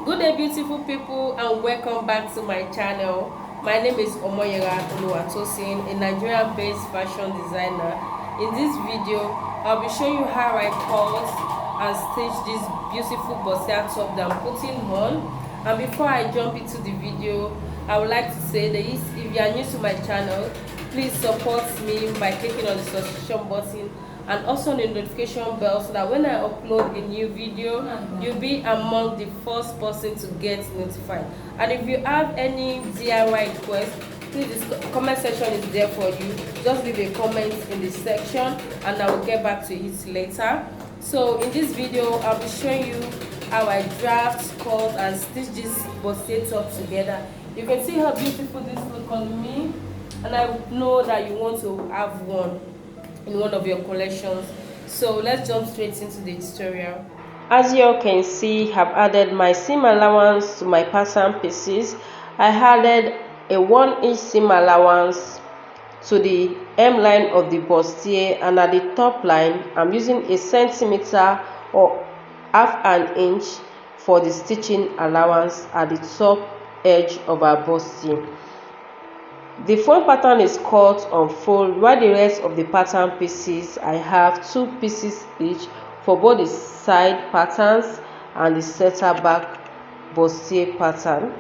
Good day, beautiful people, and welcome back to my channel. My name is To Sew, a Nigerian-based fashion designer. In this video, I'll be showing you how I cut and stitch this beautiful bustier top that I'm putting on. And before I jump into the video, I would like to say that if you are new to my channel, please support me by clicking on the subscription button and also the notification bell, so that when I upload a new video, you'll be among the first person to get notified. And if you have any DIY requests, please, the comment section is there for you. Just leave a comment in the section and I will get back to it later. So in this video, I'll be showing you how I draft, cut and stitch this bustier top together. You can see how beautiful this look on me, and I know that you want to have one in one of your collections. So let's jump straight into the tutorial. As you can see, I've added my seam allowance to my pattern pieces. I added a 1-inch seam allowance to the hem-line of the bustier, and at the top line I'm using a centimeter or half an inch for the stitching allowance at the top edge of our bustier. The front pattern is cut on fold, while the rest of the pattern pieces, I have 2 pieces each for both the side patterns and the center back bustier pattern.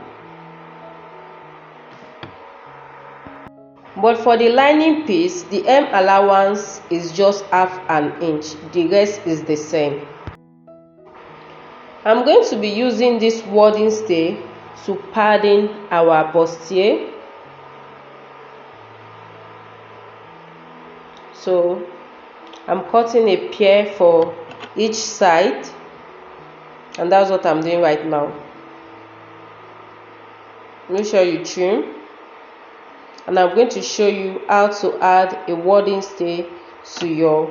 But for the lining piece, the hem allowance is just half an inch, the rest is the same. I'm going to be using this wadding stay to padding our bustier. So I'm cutting a pair for each side, and that's what I'm doing right now. Make sure you trim, and I'm going to show you how to add a wadding stay to your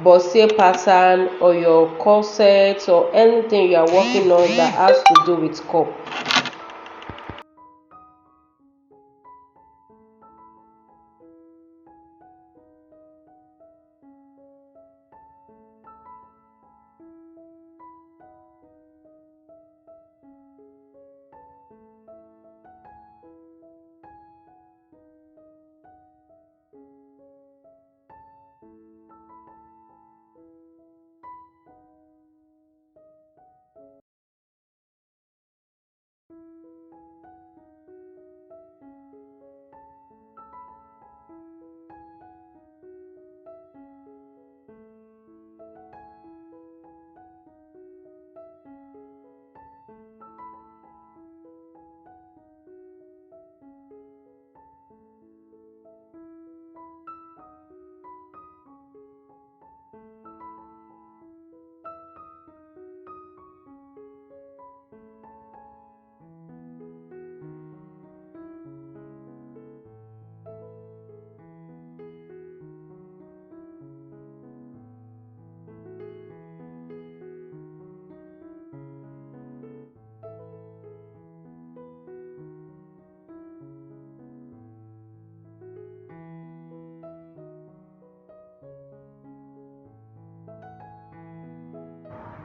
bustier pattern or your corset or anything you are working on that has to do with cup.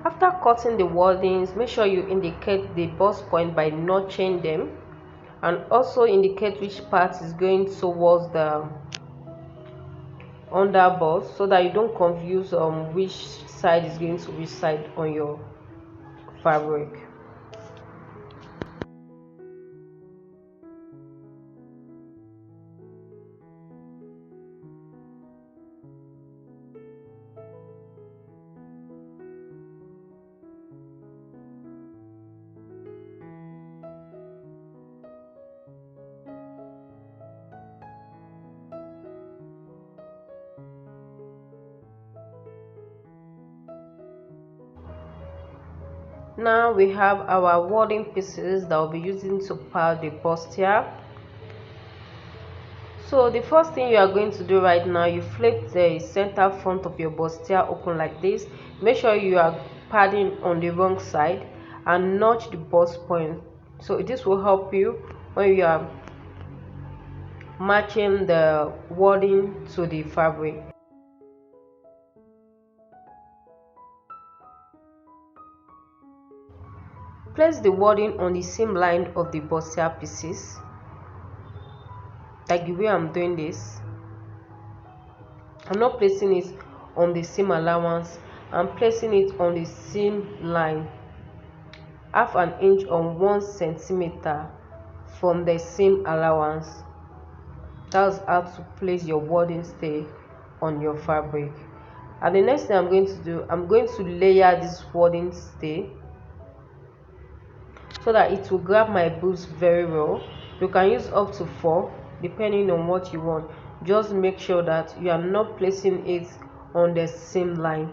After cutting the wordings, make sure you indicate the bust point by notching them, and also indicate which part is going towards the under bust, so that you don't confuse which side is going to which side on your fabric. Now we have our wording pieces that we'll be using to pad the bustier. So the first thing you are going to do right now, you flip the center front of your bustier open like this. Make sure you are padding on the wrong side and notch the bust point. So this will help you when you are matching the wording to the fabric. Place the wording on the seam line of the bustier pieces, like the way I'm doing this. I'm not placing it on the seam allowance, I'm placing it on the seam line, half an inch on 1 centimeter from the seam allowance. That's how to place your wording stay on your fabric. And the next thing I'm going to do, I'm going to layer this wording stay so that it will grab my boobs very well. You can use up to 4 depending on what you want. Just make sure that you are not placing it on the seam line.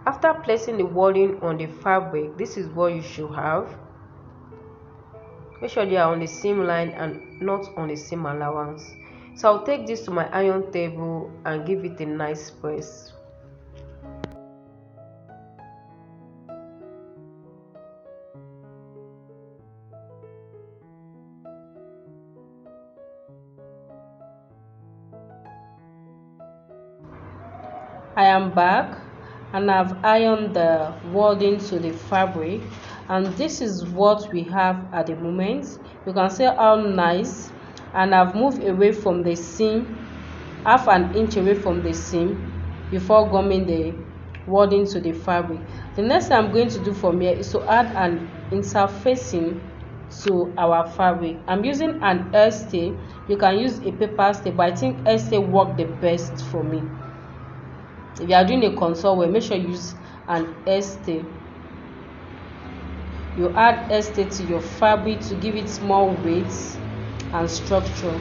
After placing the wording on the fabric, this is what you should have. Make sure they are on the seam line and not on the seam allowance. So I'll take this to my iron table and give it a nice press. I am back and I've ironed the wording to the fabric, and this is what we have at the moment. You can see how nice, and I've moved away from the seam, half an inch away from the seam before gumming the wording to the fabric. The next thing I'm going to do from here is to add an interfacing to our fabric. I'm using an air stay. You can use a paper stay, but I think air stay work the best for me. If you are doing a console wear, make sure you use an air stay. You add air stay to your fabric to give it more weight and structure.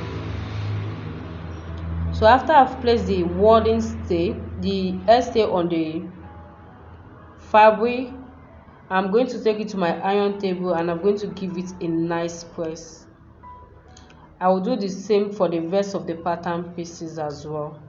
So after I've placed the wording stay, the air stay on the fabric, I'm going to take it to my iron table and I'm going to give it a nice press. I will do the same for the rest of the pattern pieces as well.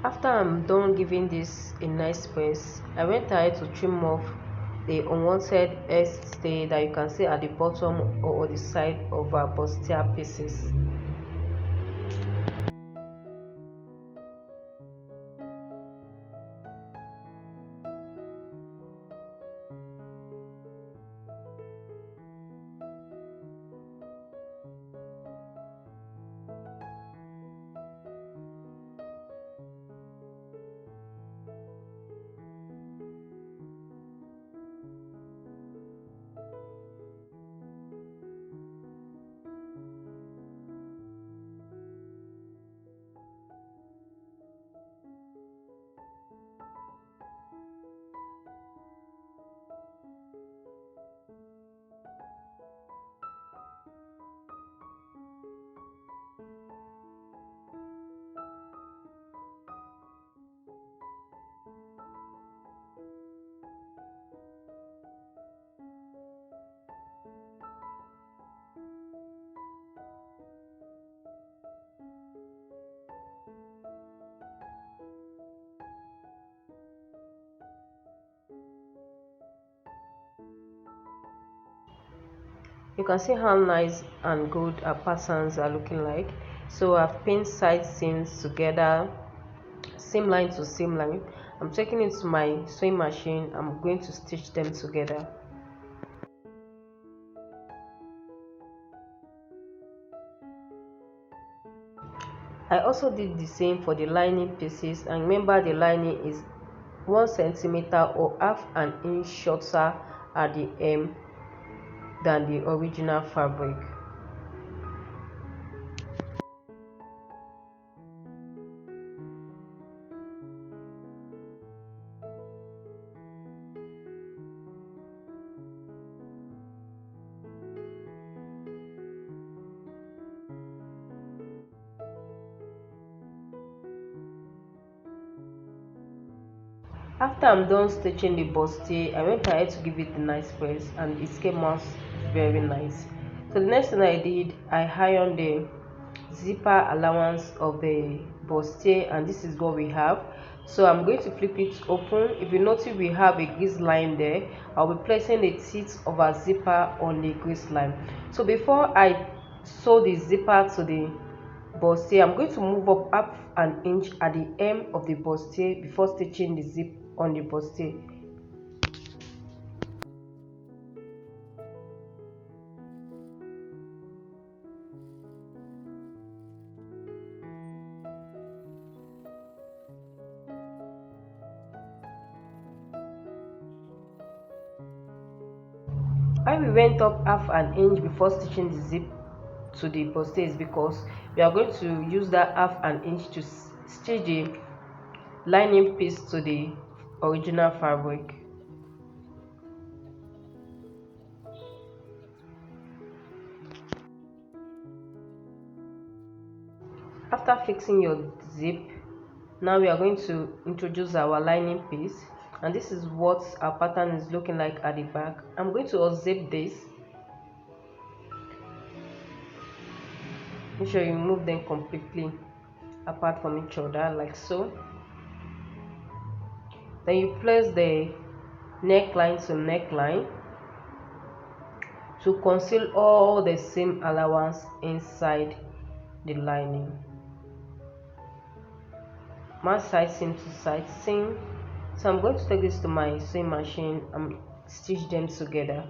After I'm done giving this a nice press, I went ahead to trim off the unwanted air stay that you can see at the bottom or the side of our bustier pieces. You can see how nice and good our patterns are looking like. So I've pinned side seams together, seam line to seam line. I'm taking it to my sewing machine. I'm going to stitch them together. I also did the same for the lining pieces, and remember the lining is 1 centimeter or half an inch shorter at the hem than the original fabric. After I'm done stitching the bustier, I went ahead to give it a nice press and it came out very nice. So the next thing I did, I ironed the zipper allowance of the bustier, and this is what we have. So I'm going to flip it open. If you notice, we have a grease line there. I'll be placing the teeth of our zipper on the grease line. So before I sew the zipper to the bustier, I'm going to move up half an inch at the hem of the bustier before stitching the zip on the bustier. Why we went up half an inch before stitching the zip to the bustier is because we are going to use that half an inch to stitch the lining piece to the original fabric. After fixing your zip, now we are going to introduce our lining piece, and this is what our pattern is looking like at the back. I'm going to unzip this. Make sure you move them completely apart from each other like so. Then you place the neckline to neckline to conceal all the seam allowance inside the lining. Mark side seam to side seam. So I'm going to take this to my sewing machine and stitch them together.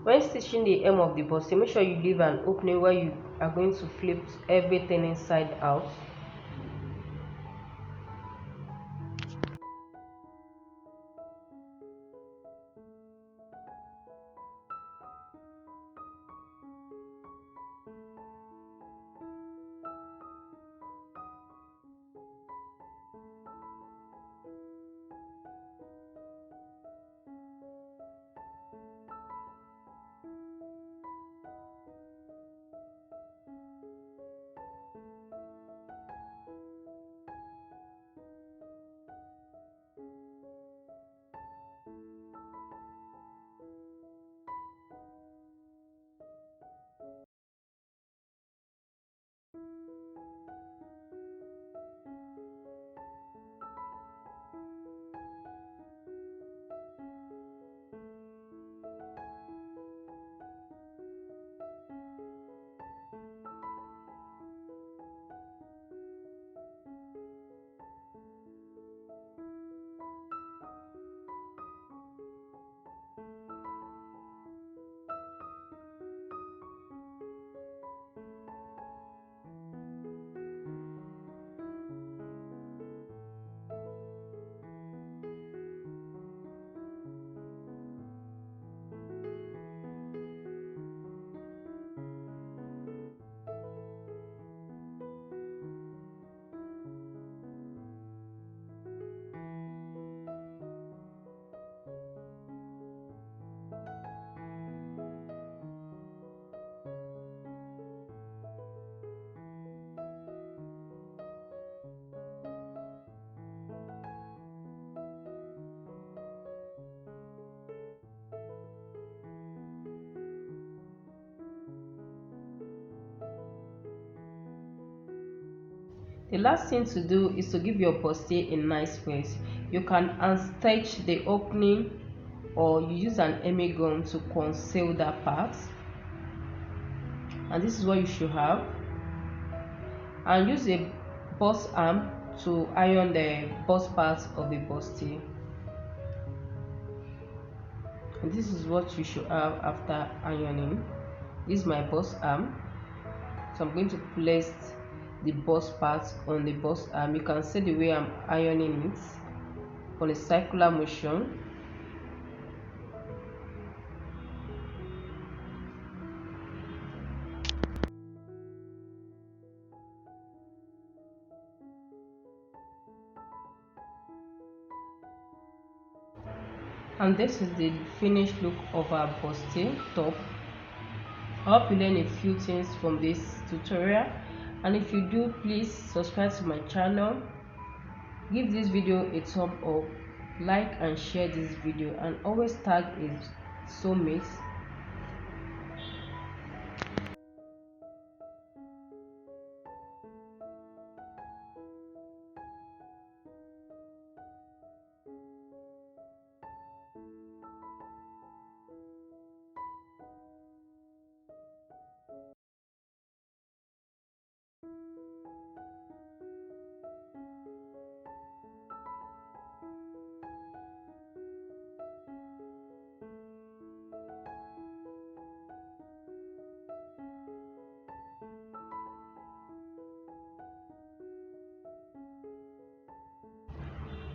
When stitching the hem of the bustier, make sure you leave an opening where you are going to flip everything inside out. The last thing to do is to give your bustier a nice face. You can unstitch the opening, or you use an Emmy gun to conceal that part. And this is what you should have. And use a bust arm to iron the bust part of the bustier. And this is what you should have after ironing. This is my bust arm. So I'm going to place the bust part on the bust arm. You can see the way I'm ironing it on a circular motion. And this is the finished look of our bustier top. I hope you learn a few things from this tutorial, and if you do, please subscribe to my channel, give this video a thumb up, like and share this video, and always tag a soulmate.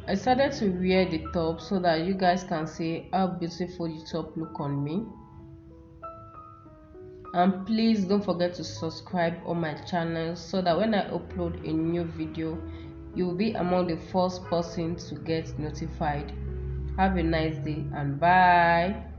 I started to wear the top so that you guys can see how beautiful the top look on me. And please don't forget to subscribe on my channel so that when I upload a new video, you will be among the first person to get notified. Have a nice day and bye.